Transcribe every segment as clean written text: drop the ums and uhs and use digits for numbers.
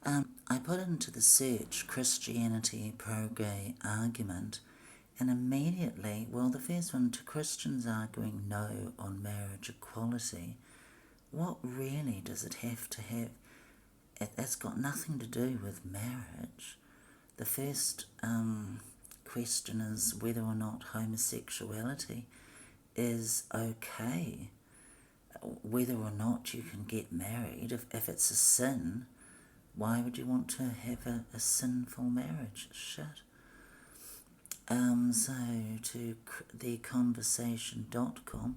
I put into the search Christianity pro-gay argument, and immediately, well, the first one, to Christians arguing no on marriage equality, what really does it have to have? It's got nothing to do with marriage. The first question is whether or not homosexuality is okay, whether or not you can get married. If it's a sin, why would you want to have a sinful marriage? Shit. So to theconversation.com,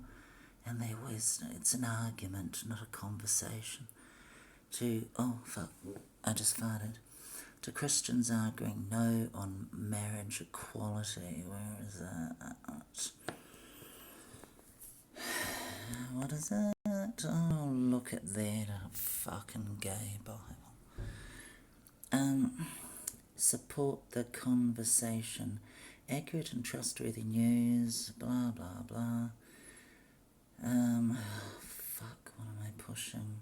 and there was, it's an argument, not a conversation, to, oh fuck, I just farted, to Christians arguing no on marriage equality. Where is that? What is it? Oh, look at that, a fucking gay Bible. Support the conversation. Accurate and trustworthy news, blah blah blah. Fuck, what am I pushing?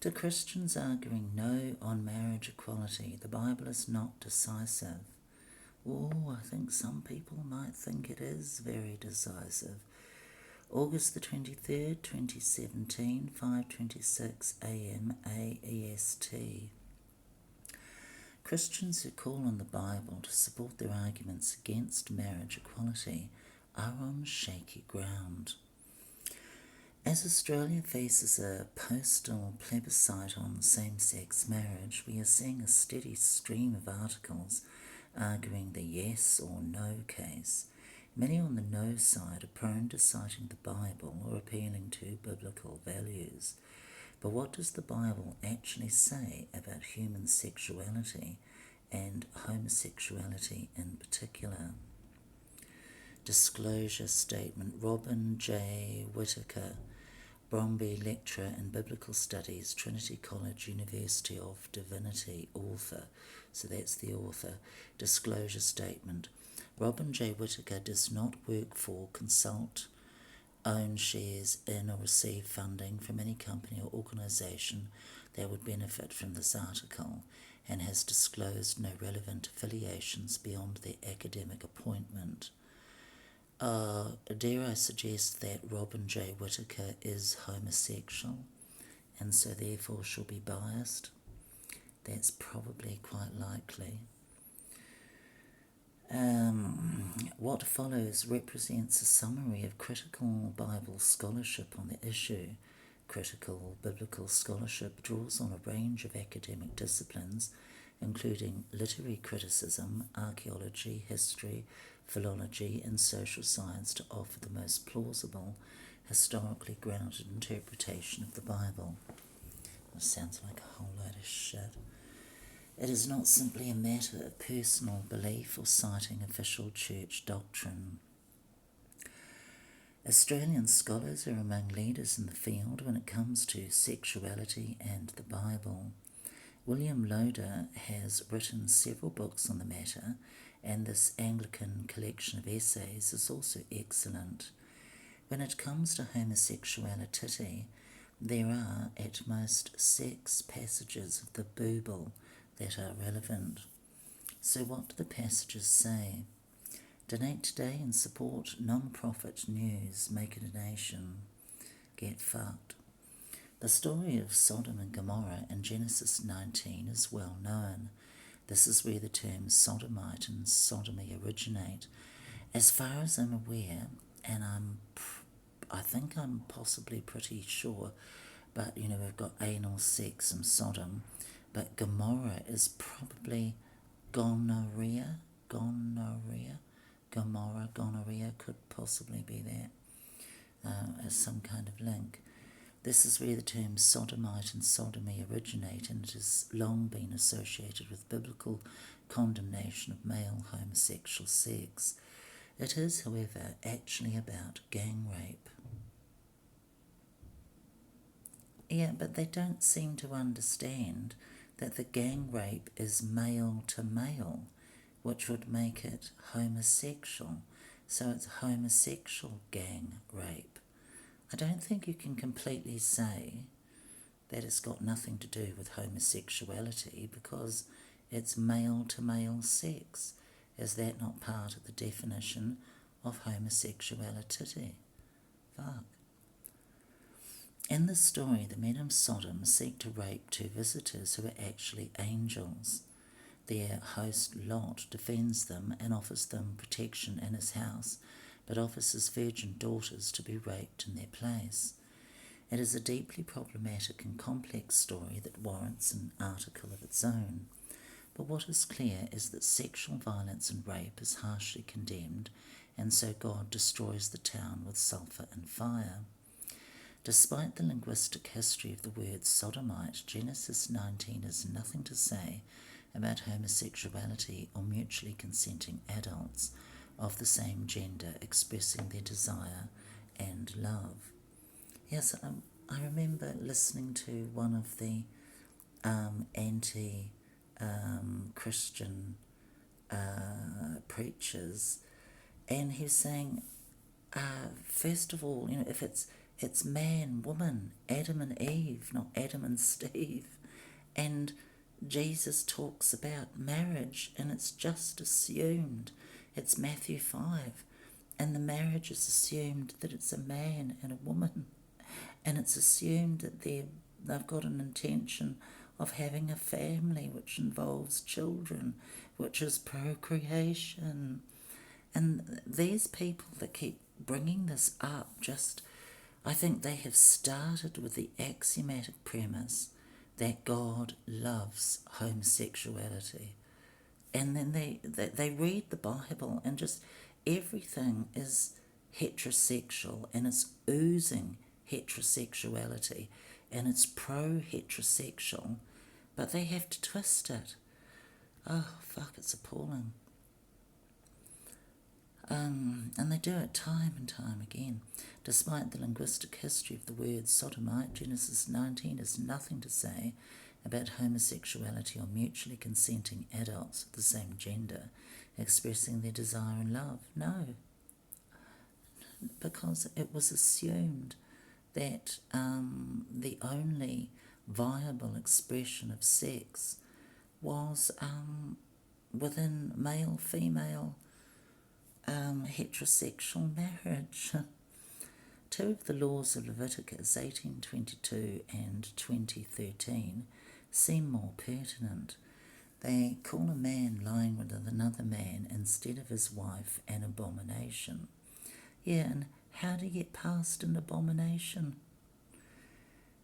To Christians arguing no on marriage equality, the Bible is not decisive. Oh, I think some people might think it is very decisive. August the 23rd, 2017, 5:26 a.m. AEST. Christians who call on the Bible to support their arguments against marriage equality are on shaky ground. As Australia faces a postal plebiscite on same-sex marriage, we are seeing a steady stream of articles arguing the yes or no case. Many on the no side are prone to citing the Bible or appealing to biblical values. But what does the Bible actually say about human sexuality and homosexuality in particular? Disclosure statement. Robin J. Whittaker, Bromby Lecturer in Biblical Studies, Trinity College, University of Divinity, author. So that's the author. Disclosure statement. Robin J. Whittaker does not work for, consult, own shares in or receive funding from any company or organisation that would benefit from this article, and has disclosed no relevant affiliations beyond their academic appointment. Dare I suggest that Robin J. Whittaker is homosexual and so therefore shall be biased? That's probably quite likely. What follows represents a summary of critical Bible scholarship on the issue. Critical biblical scholarship draws on a range of academic disciplines, including literary criticism, archaeology, history, philology, and social science, to offer the most plausible, historically grounded interpretation of the Bible. That sounds like a whole load of shit. It is not simply a matter of personal belief or citing official church doctrine. Australian scholars are among leaders in the field when it comes to sexuality and the Bible. William Loader has written several books on the matter, and this Anglican collection of essays is also excellent. When it comes to homosexuality, there are at most 6 passages of the Bible that are relevant. So what do the passages say? Donate today and support non-profit news. Make it a nation. Get fucked. The story of Sodom and Gomorrah in Genesis 19 is well known. This is where the terms sodomite and sodomy originate. As far as I'm aware, and I think I'm possibly pretty sure, but we've got anal sex and Sodom, but Gomorrah is probably gonorrhea. Gonorrhea could possibly be that as some kind of link. This is where the terms sodomite and sodomy originate, and it has long been associated with biblical condemnation of male homosexual sex. It is, however, actually about gang rape. Yeah, but they don't seem to understand that the gang rape is male to male, which would make it homosexual. So it's homosexual gang rape. I don't think you can completely say that has got nothing to do with homosexuality because it's male-to-male sex. Is that not part of the definition of homosexuality? Fuck. In the story, the men of Sodom seek to rape two visitors who are actually angels. Their host Lot defends them and offers them protection in his house, but offers his virgin daughters to be raped in their place. It is a deeply problematic and complex story that warrants an article of its own. But what is clear is that sexual violence and rape is harshly condemned, and so God destroys the town with sulphur and fire. Despite the linguistic history of the word sodomite, Genesis 19 has nothing to say about homosexuality or mutually consenting adults of the same gender expressing their desire and love. Yes, I remember listening to one of the anti-Christian preachers, and he was saying, first of all, if it's man, woman, Adam and Eve, not Adam and Steve. And Jesus talks about marriage, and it's just assumed. It's Matthew 5. And the marriage is assumed that it's a man and a woman. And it's assumed that they've got an intention of having a family, which involves children, which is procreation. And these people that keep bringing this up I think they have started with the axiomatic premise that God loves homosexuality. And then they read the Bible and just everything is heterosexual and it's oozing heterosexuality and it's pro-heterosexual, but they have to twist it. Oh, fuck, it's appalling. And they do it time and time again. Despite the linguistic history of the word sodomite, Genesis 19 has nothing to say about homosexuality or mutually consenting adults of the same gender expressing their desire and love. No, because it was assumed that the only viable expression of sex was within male-female heterosexual marriage. Two of the laws of Leviticus 18:22 and 20:13 seem more pertinent. They call a man lying with another man instead of his wife an abomination. Yeah, and how do you get past an abomination?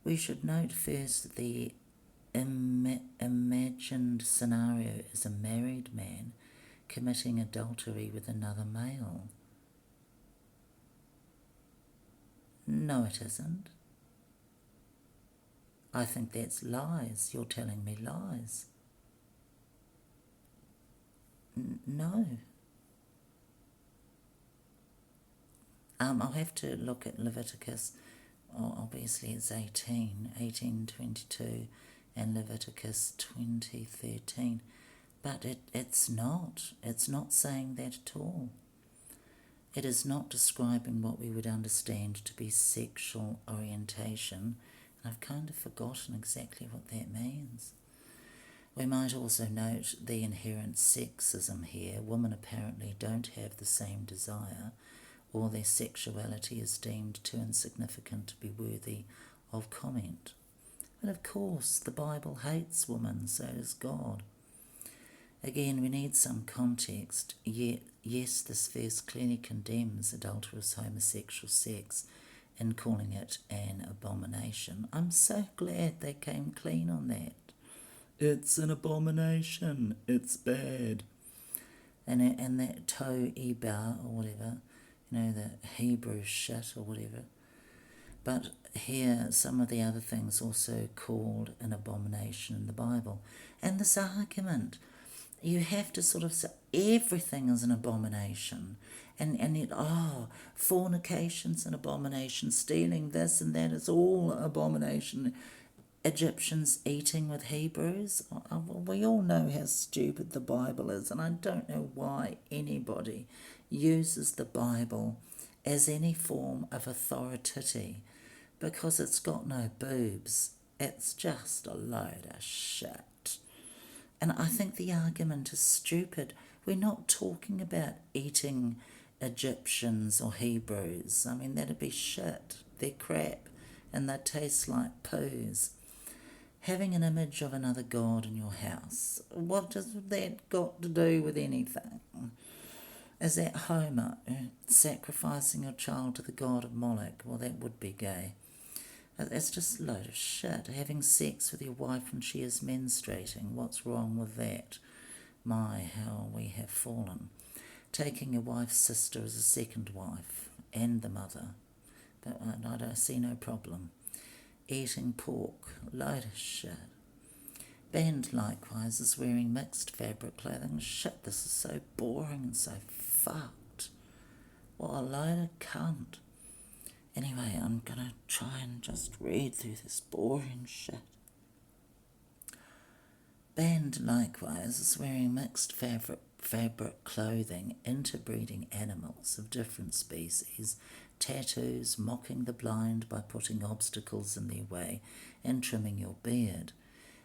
We should note first that the imagined scenario is a married man committing adultery with another male. No, it isn't. I think that's lies. You're telling me lies. No. I'll have to look at Leviticus. Obviously it's 18:22, and Leviticus 20:13. But it's not. It's not saying that at all. It is not describing what we would understand to be sexual orientation. And I've kind of forgotten exactly what that means. We might also note the inherent sexism here. Women apparently don't have the same desire, or their sexuality is deemed too insignificant to be worthy of comment. But of course, the Bible hates women, so does God. Again, we need some context. Yet, yes, this verse clearly condemns adulterous homosexual sex in calling it an abomination. I'm so glad they came clean on that. It's an abomination. It's bad. And that to'eba or whatever, the Hebrew shit or whatever. But here, some of the other things also called an abomination in the Bible. And this argument, you have to sort of say everything is an abomination. And yet, fornication's an abomination, stealing this and that is all abomination. Egyptians eating with Hebrews. We all know how stupid the Bible is, and I don't know why anybody uses the Bible as any form of authority, because it's got no boobs. It's just a load of shit. And I think the argument is stupid. We're not talking about eating Egyptians or Hebrews. I mean, that'd be shit. They're crap and they taste like poos. Having an image of another god in your house, what does that got to do with anything? Is that Homer sacrificing your child to the god of Moloch? Well, that would be gay. It's just a load of shit. Having sex with your wife when she is menstruating, what's wrong with that? My, how we have fallen. Taking your wife's sister as a second wife, and the mother. But I don't see no problem. Eating pork, load of shit. Banned likewise is wearing mixed fabric clothing. Shit, this is so boring and so fucked. What a load of cunt. Anyway, I'm gonna try and just read through this boring shit. Banned likewise is wearing mixed fabric clothing, interbreeding animals of different species, tattoos, mocking the blind by putting obstacles in their way, and trimming your beard.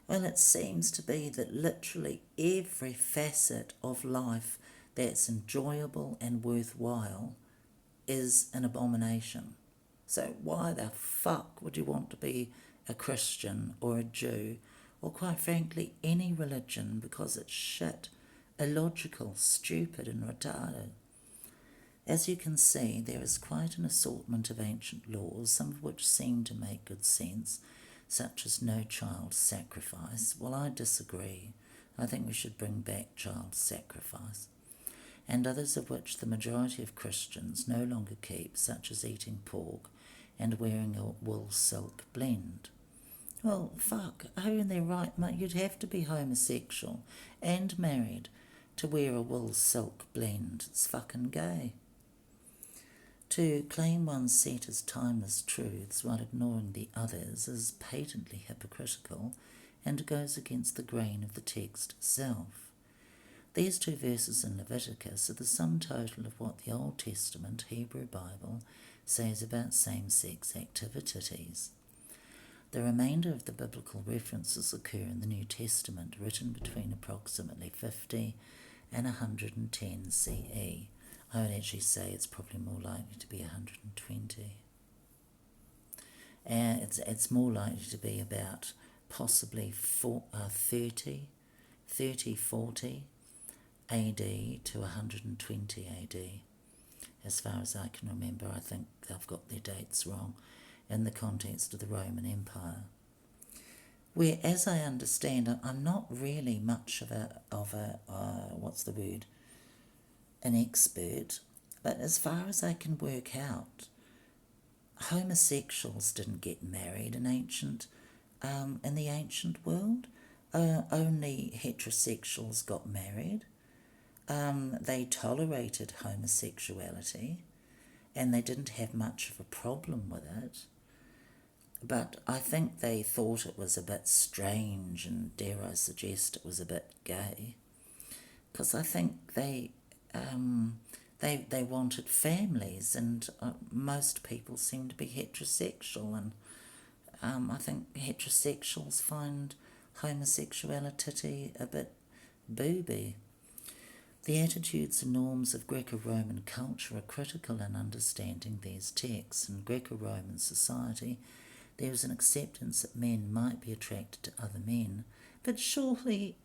Well, it seems to be that literally every facet of life that's enjoyable and worthwhile is an abomination. So why the fuck would you want to be a Christian or a Jew or quite frankly any religion, because it's shit, illogical, stupid and retarded? As you can see, there is quite an assortment of ancient laws, some of which seem to make good sense, such as no child sacrifice. Well, I disagree. I think we should bring back child sacrifice. And others of which the majority of Christians no longer keep, such as eating pork and wearing a wool silk blend. Well, fuck, who in their right mind? You'd have to be homosexual and married to wear a wool silk blend. It's fucking gay. To claim one's set as timeless truths while ignoring the others is patently hypocritical and goes against the grain of the text itself. These two verses in Leviticus are the sum total of what the Old Testament Hebrew Bible says about same-sex activities. The remainder of the biblical references occur in the New Testament, written between approximately 50 and 110 CE. I would actually say it's probably more likely to be 120. And it's more likely to be about possibly 30, 40 AD to 120 AD. As far as I can remember, I think they've got their dates wrong in the context of the Roman Empire. Where, as I understand, I'm not really much of a an expert, but as far as I can work out, homosexuals didn't get married in the ancient world. Only heterosexuals got married. They tolerated homosexuality, and they didn't have much of a problem with it. But I think they thought it was a bit strange, and dare I suggest it was a bit gay, because I think they wanted families, and most people seem to be heterosexual, and I think heterosexuals find homosexuality a bit booby. The attitudes and norms of Greco-Roman culture are critical in understanding these texts. In Greco-Roman society, there was an acceptance that men might be attracted to other men, but surely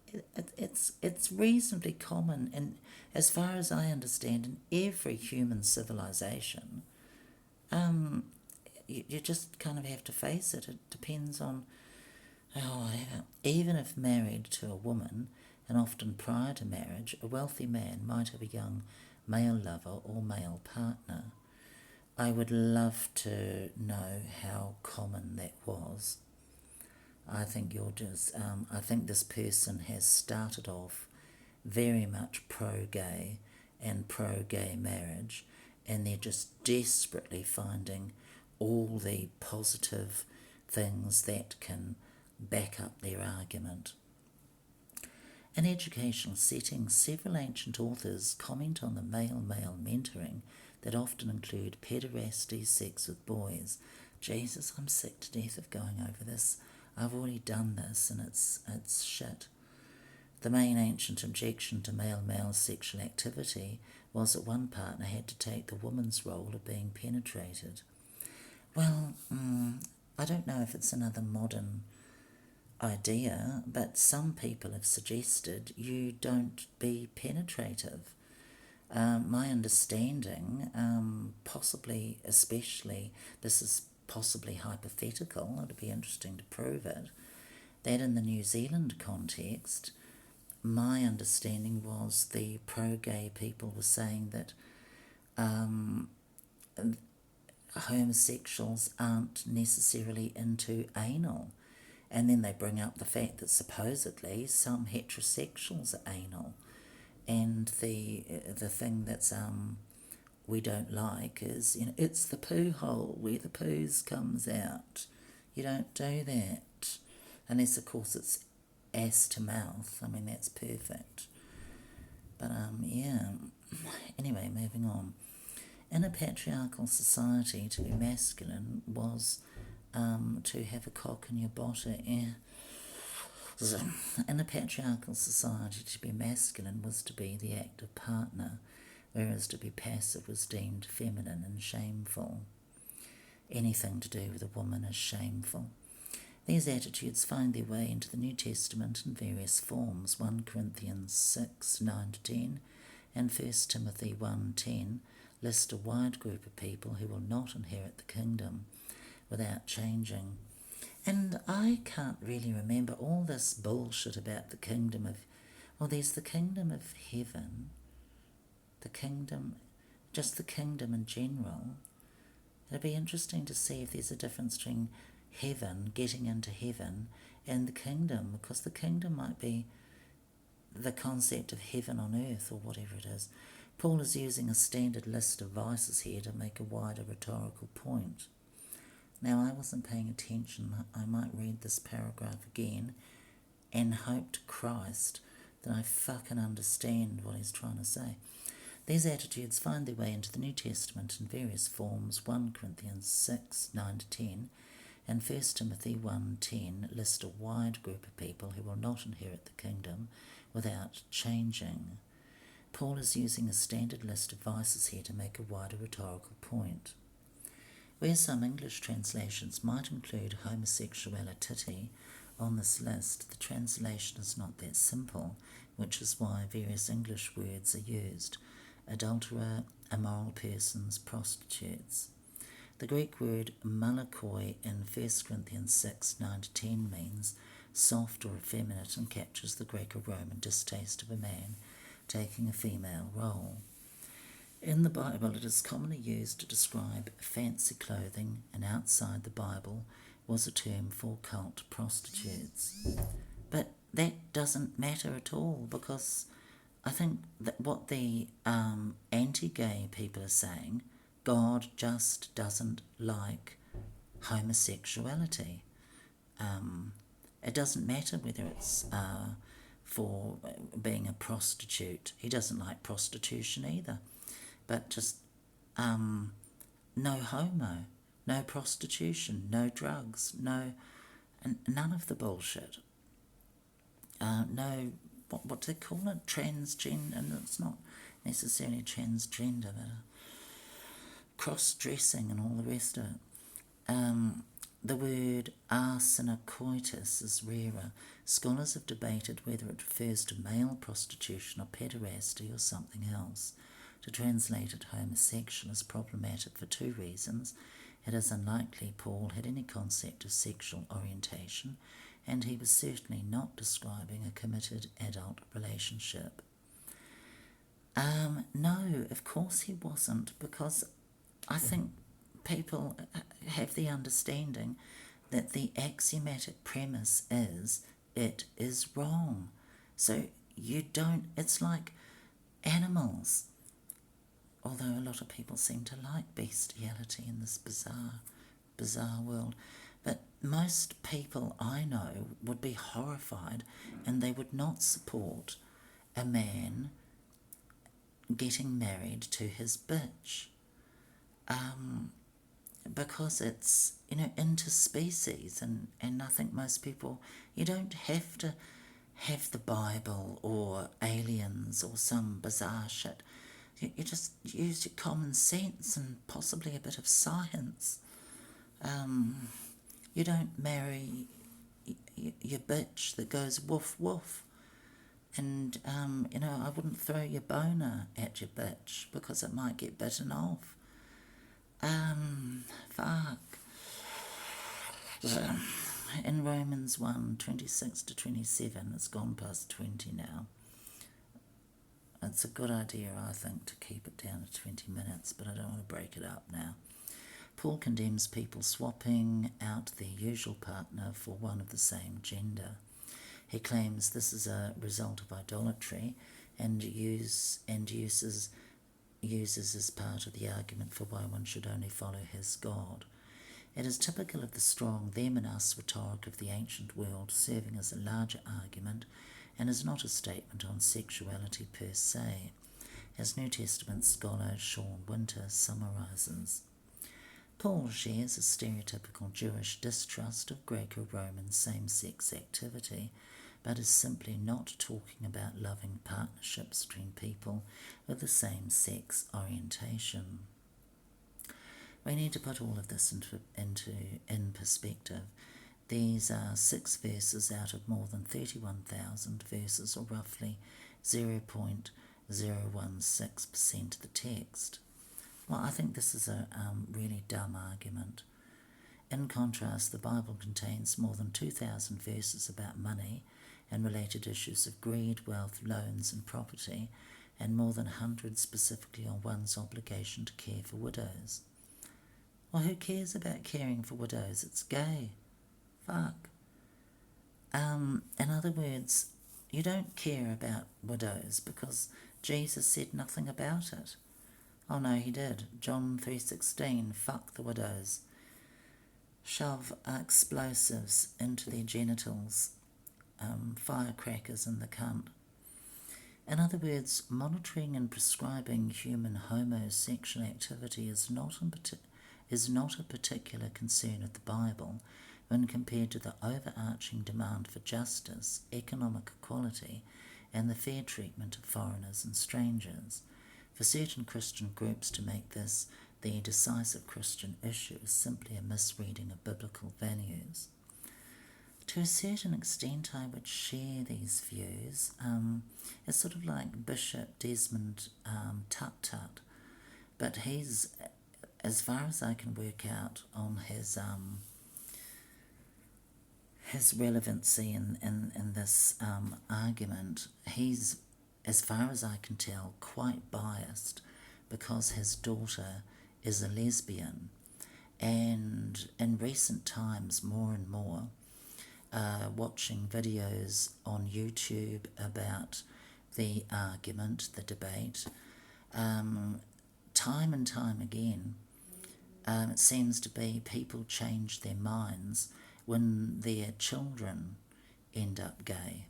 it's reasonably common, and as far as I understand, in every human civilization. You just kind of have to face it. It depends on even if married to a woman, and often prior to marriage, a wealthy man might have a young male lover or male partner. I would love to know how common that was. I think I think this person has started off very much pro-gay and pro-gay marriage, and they're just desperately finding all the positive things that can back up their argument. In educational settings, several ancient authors comment on the male-male mentoring that often include pederasty, sex with boys. Jesus, I'm sick to death of going over this. I've already done this and it's shit. The main ancient objection to male-male sexual activity was that one partner had to take the woman's role of being penetrated. Well, I don't know if it's another modern idea, but some people have suggested you don't be penetrative. My understanding, possibly, especially, this is possibly hypothetical, it'd be interesting to prove it, that in the New Zealand context, my understanding was the pro-gay people were saying that homosexuals aren't necessarily into anal. And then they bring up the fact that supposedly some heterosexuals are anal. And the thing that's we don't like is, it's the poo hole where the poos comes out. You don't do that. Unless, of course, it's ass to mouth. I mean, that's perfect. But, yeah. Anyway, moving on. In a patriarchal society, to be masculine was to have a cock in your body. In a patriarchal society, to be masculine was to be the active partner, whereas to be passive was deemed feminine and shameful. Anything to do with a woman is shameful. These attitudes find their way into the New Testament in various forms. 1 Corinthians 6, 9-10 and 1 Timothy 1:10 list a wide group of people who will not inherit the kingdom without changing. And I can't really remember all this bullshit about the kingdom of... Well, there's the kingdom of heaven, the kingdom, just the kingdom in general. It'd be interesting to see if there's a difference between heaven, getting into heaven, and the kingdom, because the kingdom might be the concept of heaven on earth or whatever it is. Paul is using a standard list of vices here to make a wider rhetorical point. Now, I wasn't paying attention. I might read this paragraph again and hope to Christ that I fucking understand what he's trying to say. These attitudes find their way into the New Testament in various forms. 1 Corinthians 6, 9-10 and 1 Timothy 1:10 list a wide group of people who will not inherit the kingdom without changing. Paul is using a standard list of vices here to make a wider rhetorical point. Where some English translations might include homosexuality on this list, the translation is not that simple, which is why various English words are used: adulterer, immoral persons, prostitutes. The Greek word malakoi in 1 Corinthians 6, 9-10 means soft or effeminate and captures the Greco-Roman distaste of a man taking a female role. In the Bible, it is commonly used to describe fancy clothing, and outside the Bible was a term for cult prostitutes. But that doesn't matter at all, because I think that what the anti-gay people are saying, God just doesn't like homosexuality. It doesn't matter whether it's for being a prostitute. He doesn't like prostitution either. But just no homo, no prostitution, no drugs, none of the bullshit. No, what do they call it? Transgender, and it's not necessarily transgender, but cross-dressing and all the rest of it. The word arsenokoitus is rarer. Scholars have debated whether it refers to male prostitution or pederasty or something else. To translate it homosexual is problematic for two reasons. It is unlikely Paul had any concept of sexual orientation, and he was certainly not describing a committed adult relationship. No, of course he wasn't, because I think people have the understanding that the axiomatic premise is it is wrong. So you don't, it's like animals. Although a lot of people seem to like bestiality in this bizarre world. But most people I know would be horrified, and they would not support a man getting married to his bitch. because it's, interspecies, and I think most people, you don't have to have the Bible or aliens or some bizarre shit. You just use your common sense and possibly a bit of science. You don't marry your bitch that goes woof woof. And, I wouldn't throw your boner at your bitch because it might get bitten off. Fuck. In Romans 1:26-27, it's gone past 20 now. It's a good idea, I think, to keep it down to 20 minutes, but I don't want to break it up now. Paul condemns people swapping out their usual partner for one of the same gender. He claims this is a result of idolatry and uses as part of the argument for why one should only follow his God. It is typical of the strong them and us rhetoric of the ancient world, serving as a larger argument, and is not a statement on sexuality per se, as New Testament scholar Sean Winter summarises. Paul shares a stereotypical Jewish distrust of Greco-Roman same-sex activity, but is simply not talking about loving partnerships between people with the same sex orientation. We need to put all of this in perspective. These are 6 verses out of more than 31,000 verses, or roughly 0.016% of the text. Well, I think this is a really dumb argument. In contrast, the Bible contains more than 2,000 verses about money and related issues of greed, wealth, loans and property, and more than 100 specifically on one's obligation to care for widows. Well, who cares about caring for widows? It's gay. Fuck. In other words, you don't care about widows because Jesus said nothing about it. Oh no, he did. John 3:16, fuck the widows. Shove explosives into their genitals, firecrackers in the cunt. In other words, monitoring and prescribing human homosexual activity is not a particular concern of the Bible when compared to the overarching demand for justice, economic equality, and the fair treatment of foreigners and strangers. For certain Christian groups to make this the decisive Christian issue is simply a misreading of biblical values. To a certain extent, I would share these views. It's sort of like Bishop Desmond Tutu, but he's, as far as I can work out on his relevancy in this argument, he's, as far as I can tell, quite biased because his daughter is a lesbian. And in recent times, more and more, watching videos on YouTube about the argument, the debate, time and time again, it seems to be people change their minds when their children end up gay.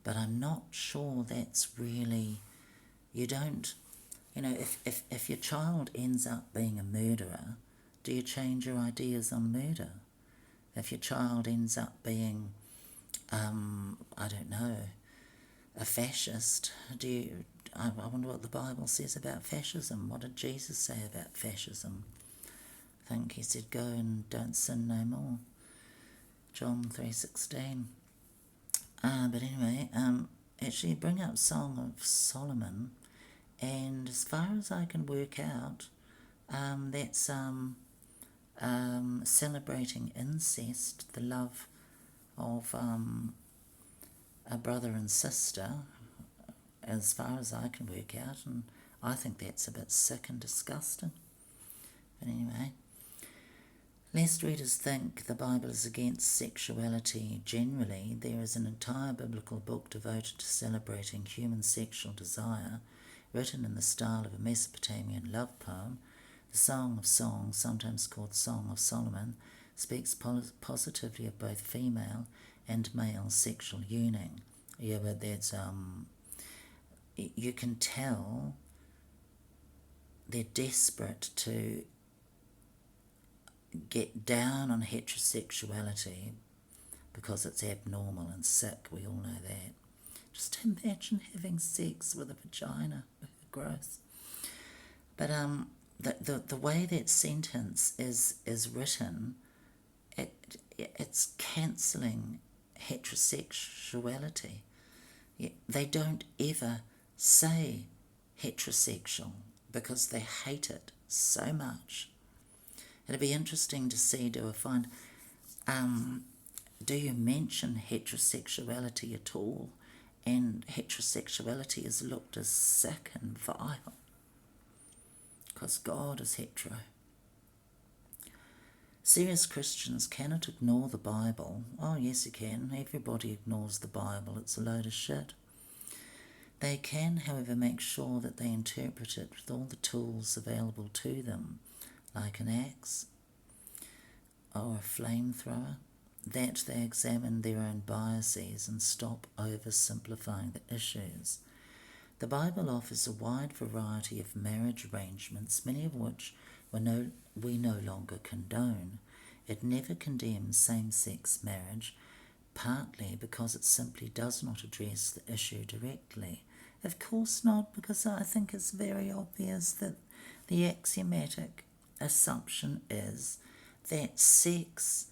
But I'm not sure that's really, you don't, if your child ends up being a murderer, do you change your ideas on murder? If your child ends up being, I don't know, a fascist, I wonder what the Bible says about fascism. What did Jesus say about fascism? I think he said, go and don't sin no more. John 3:16. But anyway, actually bring up Song of Solomon, and as far as I can work out, that's celebrating incest, the love of a brother and sister, as far as I can work out, and I think that's a bit sick and disgusting. But anyway, lest readers think the Bible is against sexuality generally, there is an entire biblical book devoted to celebrating human sexual desire, written in the style of a Mesopotamian love poem. The Song of Songs, sometimes called Song of Solomon, speaks positively of both female and male sexual union. Yeah, but that's, you can tell they're desperate to get down on heterosexuality because it's abnormal and sick. We all know that. Just imagine having sex with a vagina. Gross. But the way that sentence is written, it's cancelling heterosexuality. They don't ever say heterosexual because they hate it so much. It'd be interesting to see, do you mention heterosexuality at all? And heterosexuality is looked as sick and vile because God is hetero. Serious Christians cannot ignore the Bible. Oh yes you can. Everybody ignores the Bible. It's a load of shit. They can, however, make sure that they interpret it with all the tools available to them, like an axe or a flamethrower, that they examine their own biases and stop oversimplifying the issues. The Bible offers a wide variety of marriage arrangements, many of which we no longer condone. It never condemns same-sex marriage, partly because it simply does not address the issue directly. Of course not, because I think it's very obvious that the axiomatic assumption is that sex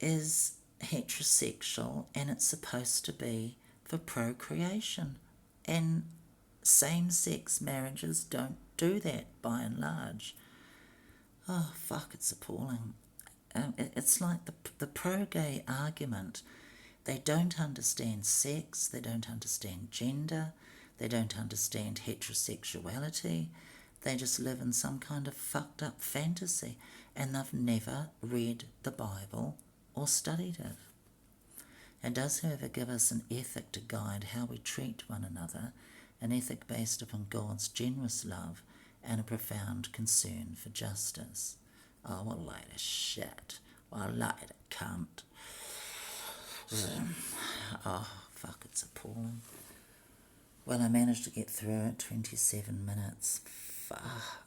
is heterosexual and it's supposed to be for procreation. And same-sex marriages don't do that by and large. Oh, fuck, it's appalling. It's like the pro-gay argument. They don't understand sex, they don't understand gender, they don't understand heterosexuality. They just live in some kind of fucked up fantasy, and they've never read the Bible or studied it. It does, however, give us an ethic to guide how we treat one another, an ethic based upon God's generous love and a profound concern for justice. Oh, what a load of shit. What a load of cunt. Oh, fuck, it's appalling. Well, I managed to get through it, 27 minutes. Fuck.